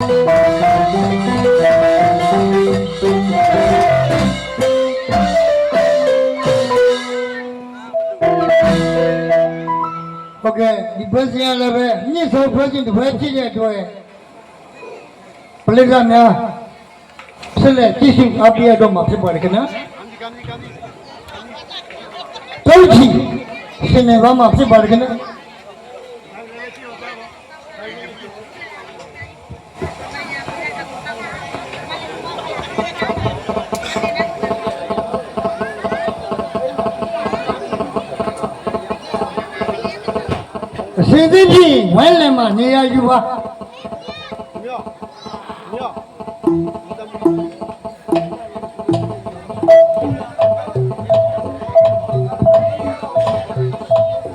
ဒီဖွဲ့စည်းရလည်းပဲညစ်ဆိုဖွဲ့စည်းတစ်ဖွဲ့ဖြစ်တဲ့အတွက်ပလိကများဆက်လက်ကြည့်ရှုအားပေးရတော့မှာဖြစ်ပါတယ်ခင်ဗျာတုံးချီရှင်နေပါမှာဖြစ်ပါတယ်ခင်ဗျာရှင်သိပြီဝဲလင်မှာနေရာယူပါ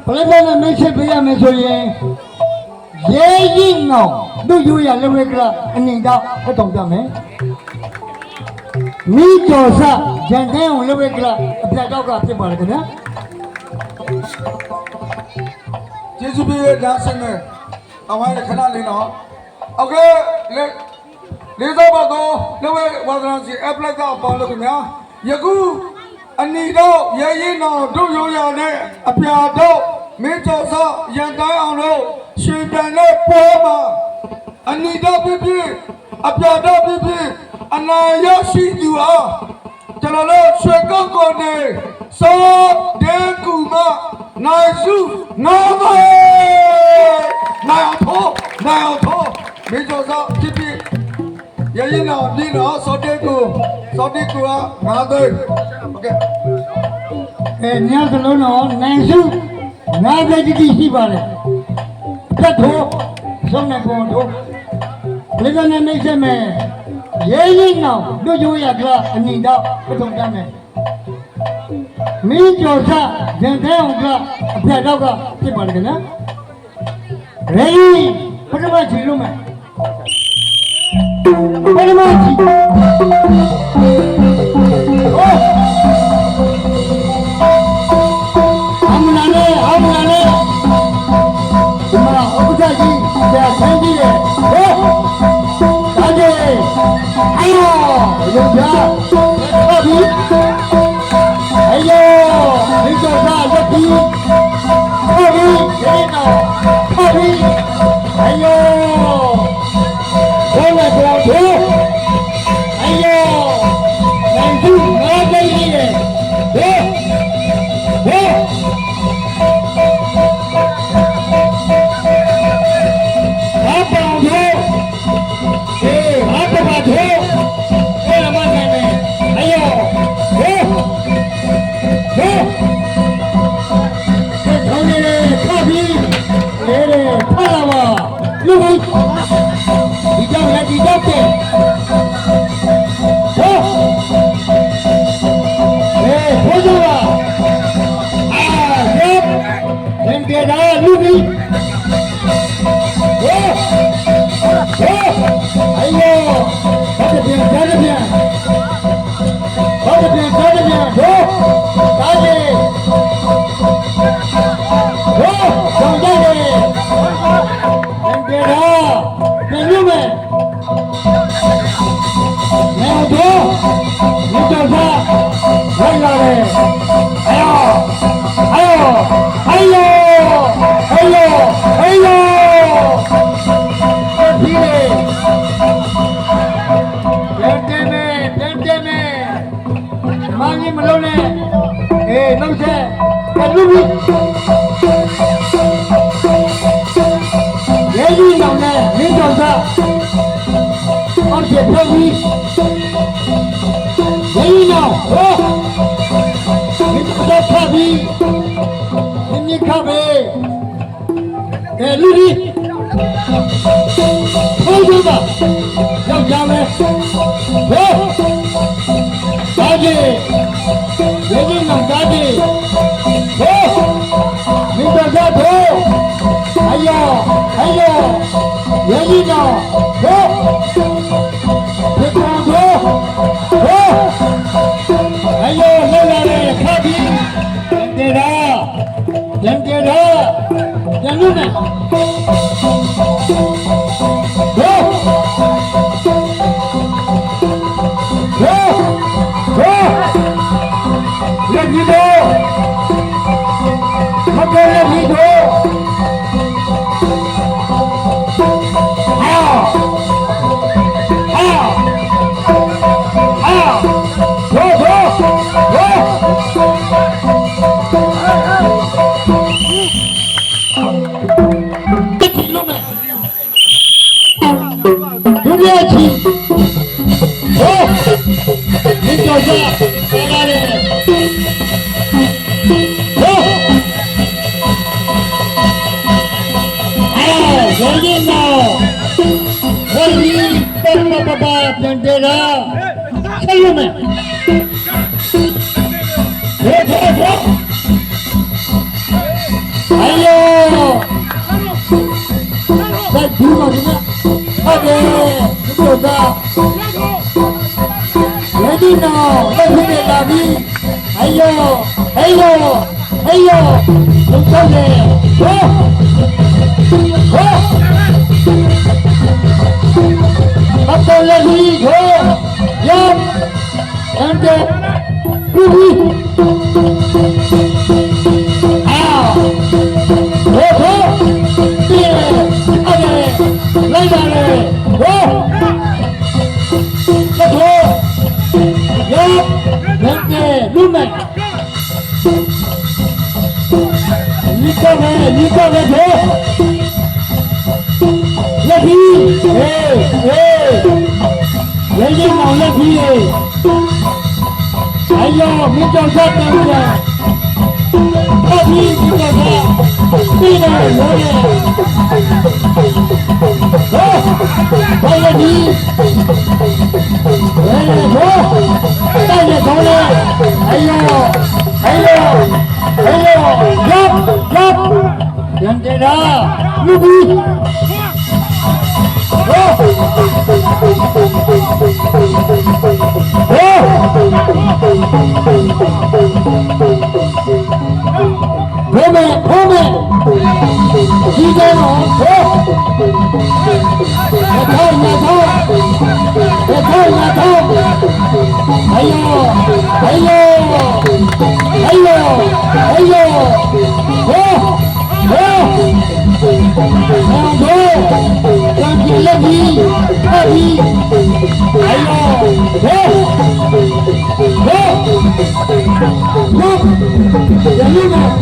ဘယ်လိုနဲ့မိတ်ဆက်ပေးရမယ်ဆိုရင်ရဲကြီးငောင်သူ့ယူရလက်ဝဲကအနေတော့ဖတ်တော်ပြမယ်မိကျော်စရန်တဲ့အောင်လက်ဝဲကအပြတ်တော့ကဖြစ်ပါလေခင်ဗျာကျေးဇူးပြုဒါဆင်းမယ်အဝိုင်းခဏလေးနော်โอเคလေးစားပါတော့လက်ဝဲဝါဒနာစီအပလက်ကအပေါင်းလို့ခင်ဗျာယခုအနီတော့ရဲရင်တော်တို့ရိုးရတဲ့အပြာတော့မင်းကျော်စောရန်တိုင်းအောင်လို့ရှင်ပြန်တဲ့ပွဲမှာအနီတော့ပြပြအပြာတော့ပြပြအနာရရှိသူအားကျွန်တော်တို့ရွှေကောက်ကိုနေစောဒေကူမနိုင်စုနော်မေနိုင်အောင်မင်းကျော်စောပြပြရရင်တော်ဒီတော့စောဒေကူက9သိန်းโอเคညစလုံးတော့နိုင်စု9သိန်းတိရှိပါလေကတ်ထိုးဆုံးနေကုန်ထိုးလေကနေမိတ်ဆက်မယ်ရဲရင်အောင်တို့ရိုးရကအညီတော့ပထုံပြမယ်မင်းကျော်စရန်တဲ့အောင်ကအပြတ်တော့ကဖြစ်ပါလေခင်ဗျာရေပထမချီလို့မယ်ပထမချီအမနာနဲ့ဒီမှာဥပဒေကြီးဆရာဆန်းကြီးရဲ့ဟေးဒါကြည့်အိုင်ရောပြဟုတ်ပြီအိုင်ရောဒီတော့လက်ပြီးဟုတ်ပြီဒီတော့ဟုတ်ပြီအိုင်ရောဘယ်နဲ့တော့ဒီအိုင်ရောနိုင်သူငါးသိကြီးရဲ့ဟေးလူဒီဘုရားပါရောက်ကြမယ်ဟေးဒါကြီးရေကြီးနော်ဒါကြီးဟေးမိတော်သားတို့အယောရေကြီးနော်ဟေးဒီကောင်တို့ဟေးအယောလဲလာတဲ့ခါကြီးတေရာပြန်လို့နဲ့ဟေး မြချီဟောဒီကြောက်စားပေါ်လာတယ်ဟောရဲရင်နော်ဟောဒီပတ်ပြန်တယ်လားဆက်ရမယ်ဟေး哎呦！再听到什么？快点，你走的。来劲呢，再听点大逼。哎呦，哎呦，哎呦，有小姐，走，走。把手来一口，要，两点，注意。来来来，走！来走！有两个路门，你过来走！来皮，来人脑来皮！哎呦，没找着对不对？来皮，你找着？对的，有的。快点你！来走！带着走嘞！哎呦！要！两点了，牛逼！走！后面，几点了？走！别跑！哎呦！两皮，二皮，哎呦！人们，他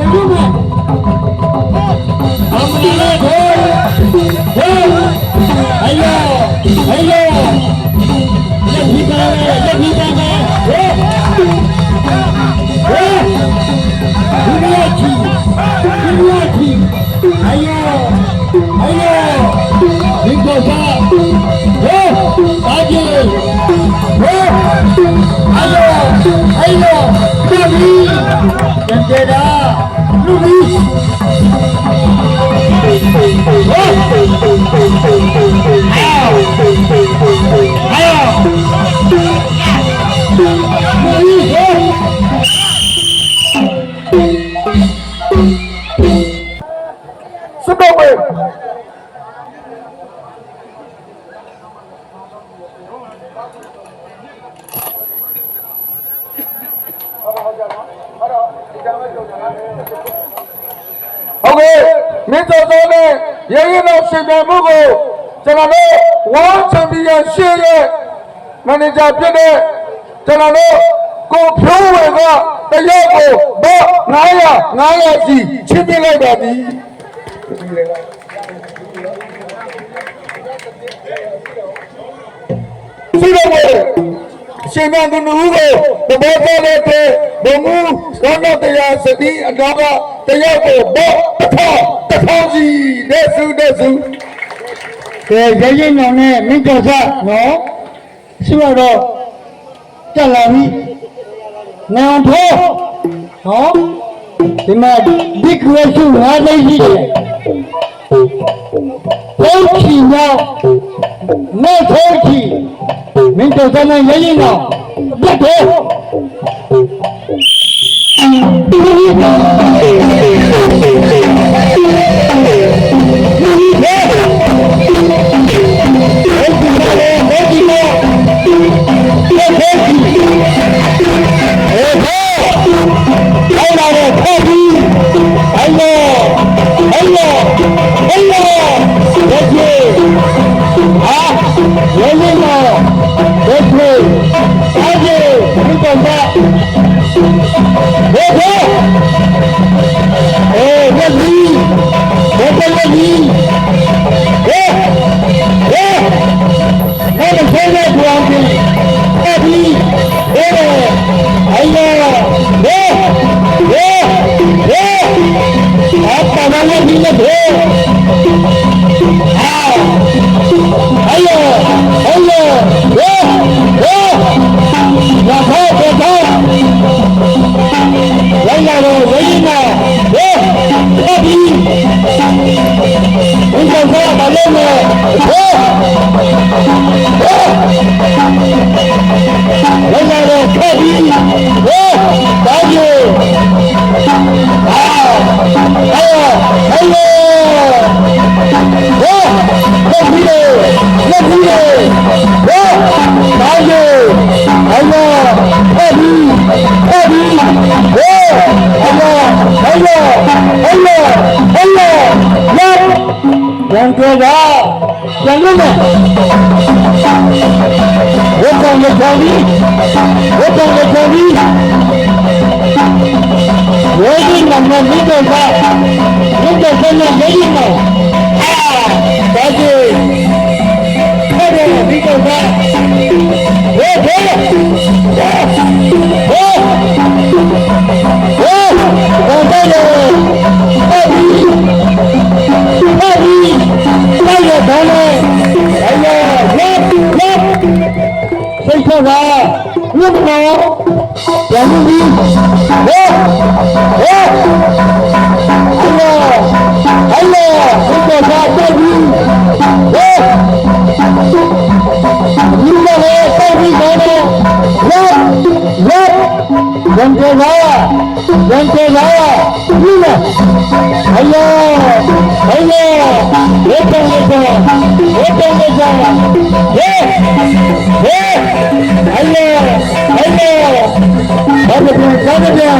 们来走！哎呦！来皮干！不要去！哎呦！你搞啥？大姐！哎呦！大米！真的啦！陆米！什么味？OK， 明早早呢，爷爷老师的母狗，在那里完成毕业学业，那你家别的，在那里搞评委的，在要狗把俺呀是亲戚来的的。是的喂。现在的路口，我们在那边，我们看到的呀是你那个的要狗不掏鸡，那是。ရဲရင်နောင်နဲ့မင်းကြောက်စားနော်ရှိတော့တက်လာပြီနောင်ထိုးနော်ဒီမှာဒီကွယ်စုဟာလေးရှိတယ်ဘုံချီနော်နဲ့ထိုးချီမင်းကြောက်စားနဲ့ရဲရင်နောင်တက်တယ်န တော့ခက်ပြီဟေးဒါကြီးဟဲ့ဟဲ့လက်ပြီးလေလက်ပြီးလေဟေးဒါကြီးဟဲ့ဟဲ့ဒီဟဲ့ဒီဟေးဟဲ့ဟဲ့ဟဲ့ဟဲ့လက်ပြန်ကြပါပြန်လို့မယ်ဝတ်ကောင်လက်ဆောင်ကြီးဝတ်ကောင်လက်ဆောင်ကြီးဝေဒီနမမိတော့ပါမိတော့ဆင်းနေနေနေအာဒါကြီးခဲ့တယ်မိတော့ပါဟေးဟေးဟေးဟေးဘာလဲဟေးဟေးလိုက်ရတော့လေအဲ့ရလက်စိတ်ချပါဘုရားပြန်ပြီးဟေးဟေးအဲ့ရစိတ်ချပါတက်ပြီးဟေးဒီလိုလေတက်ပြီးတော့လက်ပြန်ကြပါဒီလိုအဲ့ရလက်ပြန်လက်ပြန်ဟေးဟေးအဲ့ရဘာလို့ပြန်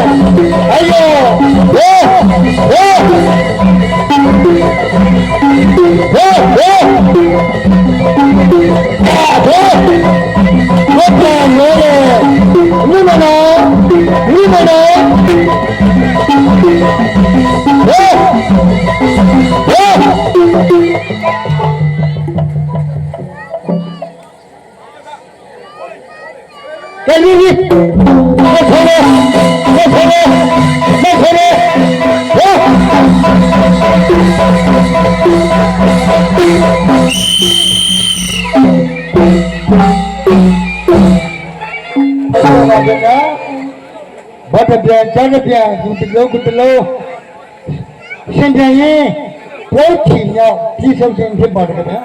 အဲ့ရဟေးဟေးဟေးဟေးဟေးလက်ပြန်လို့လေဒီမနော်ဟေးဟေးကဲဒီလက်ခေါ်လက်ခေါ်လက်ခေါ်ဟေးဘာတပြန်ချမ်းပြန်ဒီတလုံးကတလုံးရှင်ပြန်ရင်ဘုရားချီမြောက်ပြည့်စုံခြင်းဖြစ်ပါတယ်ခင်ဗျာ